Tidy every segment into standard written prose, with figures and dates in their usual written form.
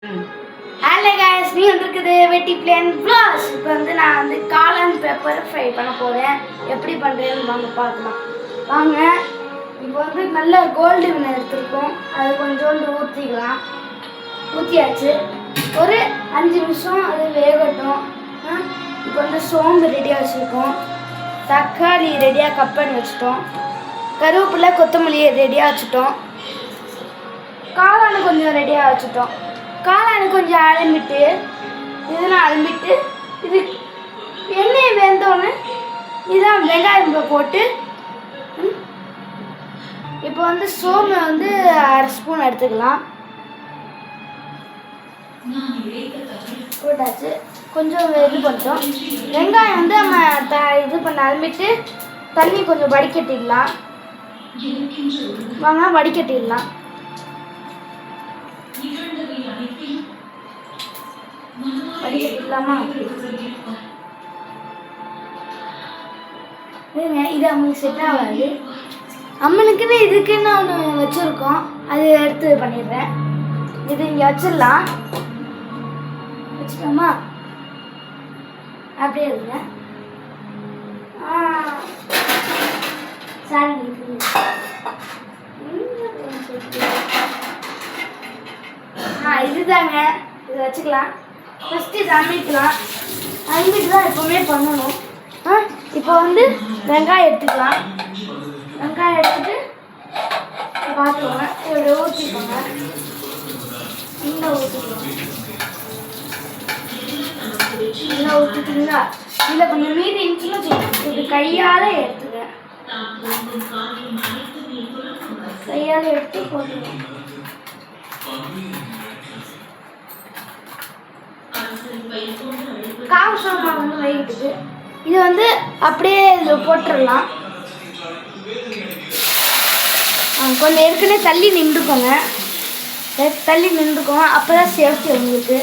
Hello guys நீ வந்திருக்குது வெட்டி பிளேன் vlogs. இப்போ நான் காளான் பெப்பர் ஃப்ரை பண்ண போறேன். எப்படி பண்றேன்னு வாங்க பார்க்கலாம். வாங்க. இப்போ நல்ல கோல்டு வினர் எடுத்துருக்கோம். அது கொஞ்சோண்டு ஊற்றிக்கலாம். ஊற்றியாச்சு. ஒரு 5 நிமிஷம் அது வேகட்டும். இப்போ சோம்பு ரெடியாக வச்சுருக்கோம். தக்காளி ரெடியாக கட் பண்ணி வச்சுட்டோம். கருவேப்பிலை கொத்தமல்லி ரெடியாக வச்சுட்டோம். காளான் கொஞ்சம் ரெடியாக வச்சுட்டோம். காளான் கொஞ்சம் அலம்பிட்டு இதெல்லாம் அலம்பிட்டு இது எண்ணெய் வெந்தோன்னு இதான் வெங்காயம் போட்டு இப்போ சோம்பு 1/2 ஸ்பூன் எடுத்துக்கலாம். போட்டாச்சு. கொஞ்சம் இது பண்ணிட்டோம். வெங்காயம் நம்ம இது பண்ண அலம்பிட்டு தண்ணி கொஞ்சம் வடிகட்டிடலாம். வாங்க வடிகட்டிடலாம். வடிகட்டிடலாமா? இது அவங்களுக்கு செட் ஆகாது. அம்மனுக்குன்னு இதுக்குன்னு ஒன்று வச்சுருக்கோம். அது எடுத்து பண்ணிடுறேன். இது இங்கே வச்சிடலாம். வச்சுட்டோமா? அப்படியே இருங்க. சாரி இதுதாங்க. இது வச்சுக்கலாம். ஃபஸ்ட்டு இது அமிக்கலாம். அமிட்டு தான் எப்போவுமே பண்ணணும். இப்போ வெங்காயம் எடுத்துக்கலாம். வெங்காயம் எடுத்துட்டு பார்த்துக்கோங்க. இப்படி ஊற்றிக்கோங்க. இன்னும் ஊற்றிக்கோங்க. இன்னும் ஊற்றிட்டிங்களா? இதில் கொஞ்சம் மீதி இருந்துச்சுன்னு வச்சுக்கோங்க. இப்படி கையால் எடுத்துக்க. கையால் எடுத்து போட்டுக்கோங்க. காவசமா வைக்கிட்டு இது அப்படியே இதில் போட்டுடலாம். கொஞ்சம் ஏற்கனவே தள்ளி நின்றுக்கோங்க. தள்ளி நின்றுக்கோங்க. அப்போ தான் சேஃப்டி உங்களுக்கு.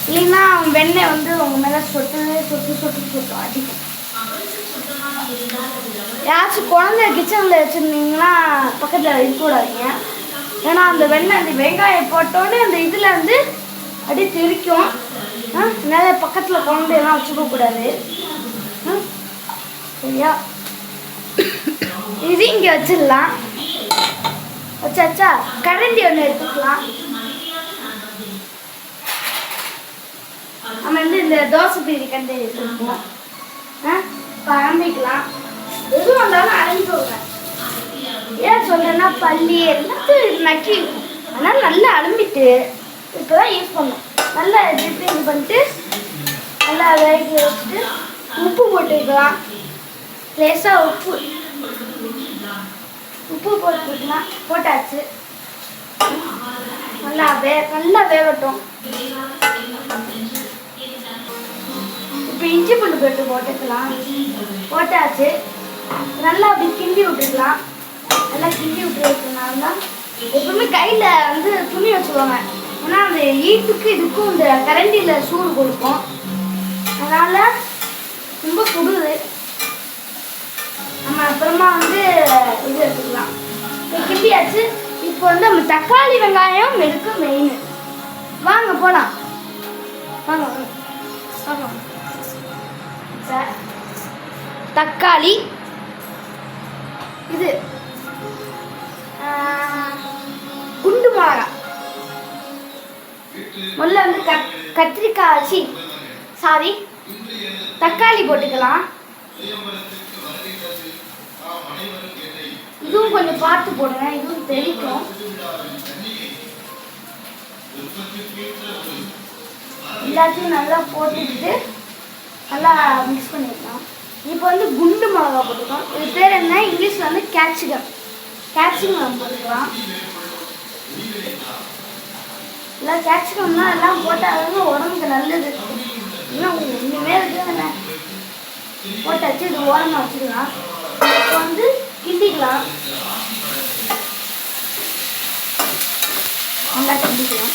இல்லைன்னா வெண்ணெய் உங்கள் மேலே சொட்டு அடிக்கும். யாராச்சும் குழந்தை கிச்சனில் வச்சுருந்தீங்கன்னா பக்கத்தில் இருக்கக்கூடாதுங்க. ஏன்னா அந்த வெங்காயம் போட்டோன்னே அந்த இதில் அப்படியே தெரிக்கும். அதனால பக்கத்தில் குழந்தையெல்லாம் வச்சுக்கக்கூடாது. சரியா? இது இங்கே வச்சிடலாம். வச்சாச்சா? கரண்டி ஒன்று எடுத்துக்கலாம். நம்ம இந்த தோசை பீரி கரண்டி எடுத்துருக்கோம். இப்போ ஆரம்பிக்கலாம். எதுவும் வந்தாலும் அலம்பிடுவேன். ஏன் சொல்கிறேன்னா பள்ளி எல்லாத்தையும் நக்கி இருக்கும். அதனால் நல்லா அலம்பிட்டு இப்போ தான் யூஸ் பண்ணோம். நல்லா டிப்பிங் பண்ணிட்டு நல்லா வேக வச்சுட்டு உப்பு போட்டுக்கலாம். லேசாக உப்பு போட்டுக்கலாம். போட்டாச்சு. நல்லா வேகட்டும். இப்போ இஞ்சி பூண்டு போட்டுக்கலாம். போட்டாச்சு. நல்லா அப்படி கிண்டி விட்டுக்கலாம். நல்லா கிண்டி விட்டுருக்கனால எப்பவுமே கையில் துணி வச்சுருவாங்க. ஏன்னா அந்த ஈட்டுக்கு இதுக்கும் இந்த கரண்டியில் சூடு கொடுக்கும். அதனால் ரொம்ப சுடுது. நம்ம அப்புறமா இது எடுத்துக்கலாம். இப்போ கிண்டியாச்சு. இப்போ நம்ம தக்காளி வெங்காயம் மெதுக்கு மெயின். வாங்க போகலாம். வாங்க வாங்க. தக்காளி இது குண்டு மிளகா. முதல்ல கத்திரிக்காய் சாரி தக்காளி போட்டுக்கலாம். இதுவும் கொஞ்சம் பார்த்து போடுங்க. இதுவும் தெரிக்கும். எல்லாத்தையும் நல்லா போட்டுக்கிட்டு நல்லா மிக்ஸ் பண்ணிக்கலாம். இப்போ குண்டு மிளகா போட்டுக்கலாம். இது பேர் என்ன? இங்கிலீஷில் கேப்சிகம் போட்டுக்கலாம். எல்லாம் கேப்சிகம்னா எல்லாம் போட்டால் உடம்புக்கு நல்லது. இன்னும் ஒன்றுமே இருக்குதுங்க. போட்டாச்சு. இது ஓரமாக வச்சுக்கலாம். இப்போ கிண்டிக்கலாம். நல்லா கிண்டிக்கலாம்.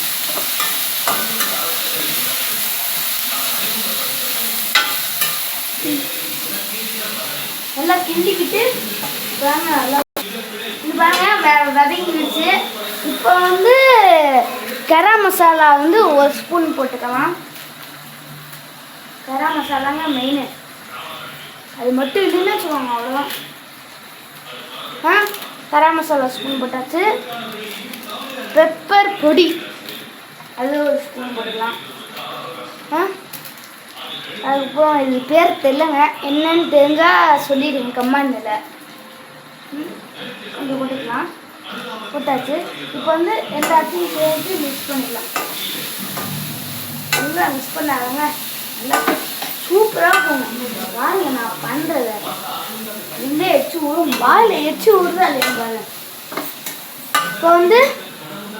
நல்லா கிண்டிக்கிட்டு நல்லா இது பாருங்க வதங்கிடுச்சு. இப்போ கரம் மசாலா வந்து 1 ஸ்பூன் போட்டுக்கலாம். கரம் மசாலாங்க மெயின், அது மட்டும் இல்லைன்னு வச்சுக்கோங்க, அவ்வளோதான். கரம் மசாலா ஸ்பூன் போட்டாச்சு. பெப்பர் பொடி அது 1 ஸ்பூன் போட்டுக்கலாம். அதுக்கப்புறம் இது பேர் தெரியலங்க, என்னன்னு தெரிஞ்சால் சொல்லிடுங்க கமெண்டில். கொஞ்சம் போட்டுக்கலாம். போட்டாச்சு. இப்போ வந்து எல்லாத்தையும் சேர்த்து மிக்ஸ் பண்ணிக்கலாம். நல்லா மிக்ஸ் பண்ணாங்க, நல்லா சூப்பராக போங்க. வாங்க நான் பண்ணுறத இல்லை எச்சு ஊறும், வாயில் எச்சு ஊறுதா இல்லையா பாருங்க. இப்போ வந்து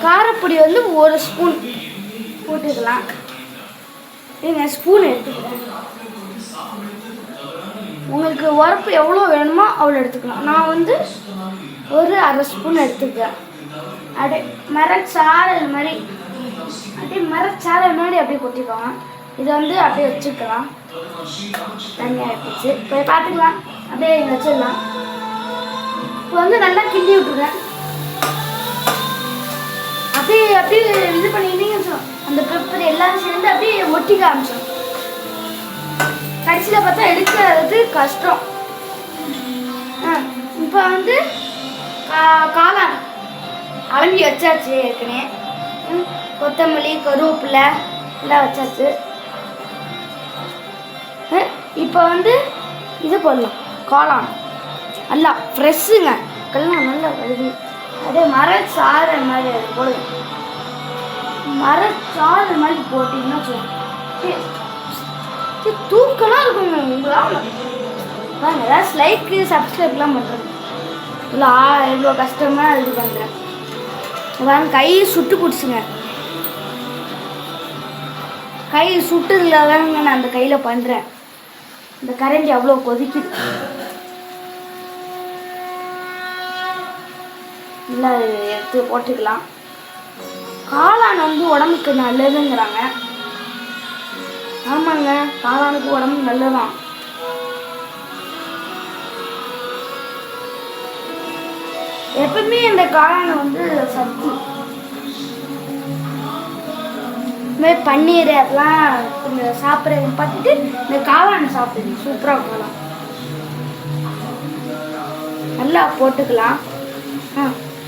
காரப்பொடி வந்து 1 ஸ்பூன் போட்டுக்கலாம். நீங்கள் ஸ்பூன் எடுத்துக்கிறேன், உங்களுக்கு உரப்பு எவ்வளோ வேணுமோ அவ்வளோ எடுத்துக்கலாம். நான் வந்து ஒரு 1/2 ஸ்பூன் எடுத்துக்கிறேன். அப்படியே மரச்சாரல் மாதிரி, அப்படியே மரச்சாரல் மாதிரி அப்படியே கொட்டிக்கோங்க. இதை வந்து அப்படியே வச்சுக்கலாம். தனியாக எடுத்துச்சு இப்போ பார்த்துக்கலாம். அப்படியே இங்கே வச்சிடலாம். இப்போ வந்து நல்லா கிண்டி விட்டுருங்க. அப்படியே அப்படியே இது பண்ணிக்கிட்டீங்கன்னு அந்த பெப்பர் எல்லாரும் சேர்ந்து அப்படியே ஒட்டிக்க ஆரம்பிச்சோம். கடைசியில் பார்த்தா எடுக்கிறது கஷ்டம். இப்போ வந்து காளான் அலம்பி வச்சாச்சு ஏற்கனவே. கொத்தமல்லி கருவேப்பிலை எல்லாம் வச்சாச்சு. இப்போ வந்து இது போடலாம். காளான் நல்லா ஃப்ரெஷ்ஷுங்க, கல்லாம் நல்லா வருது. அதே மரச்சாறு மாதிரி அது போடுங்க. மரச்சாறு மாதிரி போட்டிங்கன்னா தூக்கெல்லாம் இருக்குங்க. உங்களால் வாங்க ஏதாவது லைக்கு சப்ஸ்கிரைப்லாம் பண்ணுறேன். இவ்வளோ கஷ்டமாக இது பண்ணுறேன். வாங்க கை சுட்டு பிடிச்சுங்க. கை சுட்டுதில் தாங்க நான் அந்த கையில் பண்ணுறேன். இந்த கரண்டி அவ்வளோ கொதிக்குது. நல்லா எடுத்து போட்டுக்கலாம். காளான் வந்து உடம்புக்கு நல்லதுங்கிறாங்க. ஆமாங்க, காளானுக்கு உடம்புக்கு நல்லதான். எப்பவுமே இந்த காளானை வந்து சத்து பன்னீர் அதெல்லாம் கொஞ்சம் சாப்பிட்றத பார்த்துட்டு இந்த காளானை சாப்பிடுங்க. சூப்பராக காளான் நல்லா போட்டுக்கலாம்.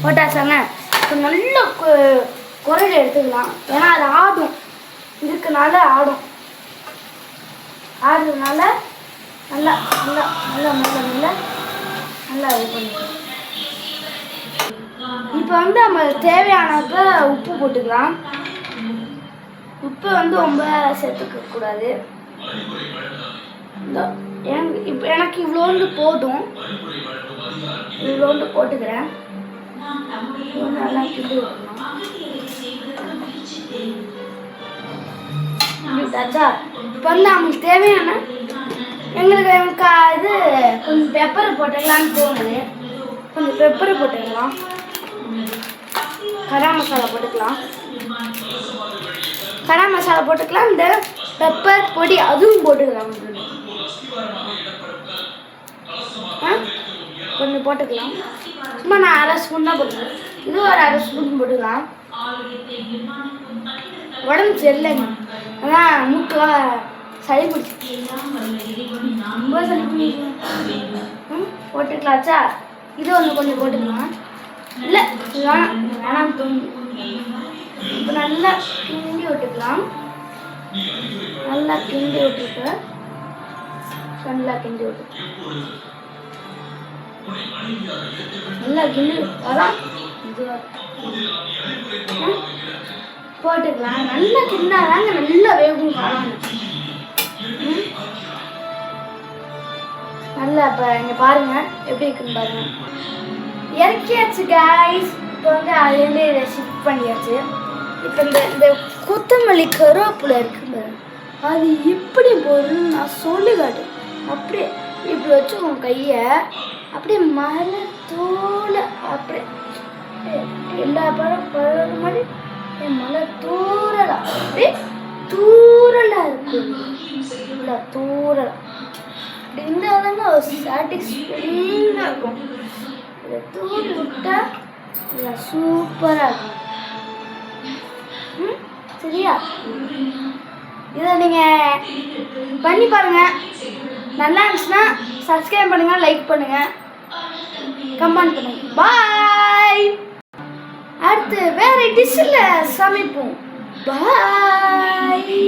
போட்டாச்சாங்க. இப்போ நல்ல குரல் எடுத்துக்கலாம். ஏன்னா அது ஆடும், இதுக்குனால ஆடுறதுனால நல்லா நல்லா நல்லா நல்லா நல்லா நல்லா இது பண்ணிக்கலாம். இப்போ வந்து நம்ம தேவையானப்ப உப்பு போட்டுக்கலாம். உப்பு வந்து ரொம்ப சேர்த்துக்க கூடாது. இப்போ எனக்கு இவ்வளோண்டு போதும், இவ்வளோண்டு போட்டுக்கிறேன். நல்லா கிண்டி விடணும். இப்போ வந்து அவங்களுக்கு தேவையான எங்களுக்கு இது கொஞ்சம் பெப்பர் போட்டுக்கலான்னு தோணுது. கொஞ்சம் பெப்பர் போட்டுக்கலாம். கரம் மசாலா போட்டுக்கலாம். கரம் மசாலா போட்டுக்கலாம். இந்த பெப்பர் பொடி அதுவும் போட்டுக்கலாம். கொஞ்சம் போட்டுக்கலாம். சும்மா நான் 1/2 ஸ்பூன் தான் போட்டுக்கலாம். இது ஒரு 1/2 ஸ்பூன் போட்டுக்கலாம். உடம்பு சரியில்லைங்க, அதான் மூக்கெல்லாம் சளி பிடிச்சி ரொம்ப சளி பிடிக்கும். போட்டுக்கலாச்சா? இது ஒன்று கொஞ்சம் போட்டுக்கலாம். இல்லை வேணாம் தோணும். இப்போ நல்லா கிண்டி விட்டுக்கலாம். நல்லா கிண்டி விட்டுட்டு நல்லா கிண்டி விட்டு நல்லா கிண்டி அதான் போட்டுக்கலாம். நல்லா கிண்டாதாங்க நல்லா வேகும் காளான். நல்லா இப்போ இங்கே பாருங்க எப்படி இருக்குன்னு பாருங்க. இறக்கியாச்சு கைஸ். இப்போ வந்து அதுலேருந்து இதை ஷிஃப்ட் பண்ணியாச்சு. இப்போ இந்த கொத்தமல்லி கருவேப்பிலை இருக்குங்க, அது எப்படி போடணும்னு நான் சொல்லி காட்டு. அப்படியே இப்படி வச்சு உன் கையை அப்படியே மரத்தோட அப்படியே எல்லா பழம் பழகிற மாதிரி மலை தூரலா அப்படியே தூரலா இருக்கு. இல்லை தூரலா அப்படி இருந்தாதாங்க ஒரு சாட்டிஸ்ஃபைடாக இருக்கும். இதை தூரி விட்டா இல்லை சூப்பராக இருக்கும். சரியா? இதை நீங்கள் பண்ணி பாருங்கள். நல்லா இருந்துச்சுன்னா சப்ஸ்கிரைப் பண்ணுங்கள், லைக் பண்ணுங்கள், கமெண்ட் பண்ணுங்கள். பாய். அடுத்து வேறு டிஷ்ஷில் சமைப்போம். பாய்.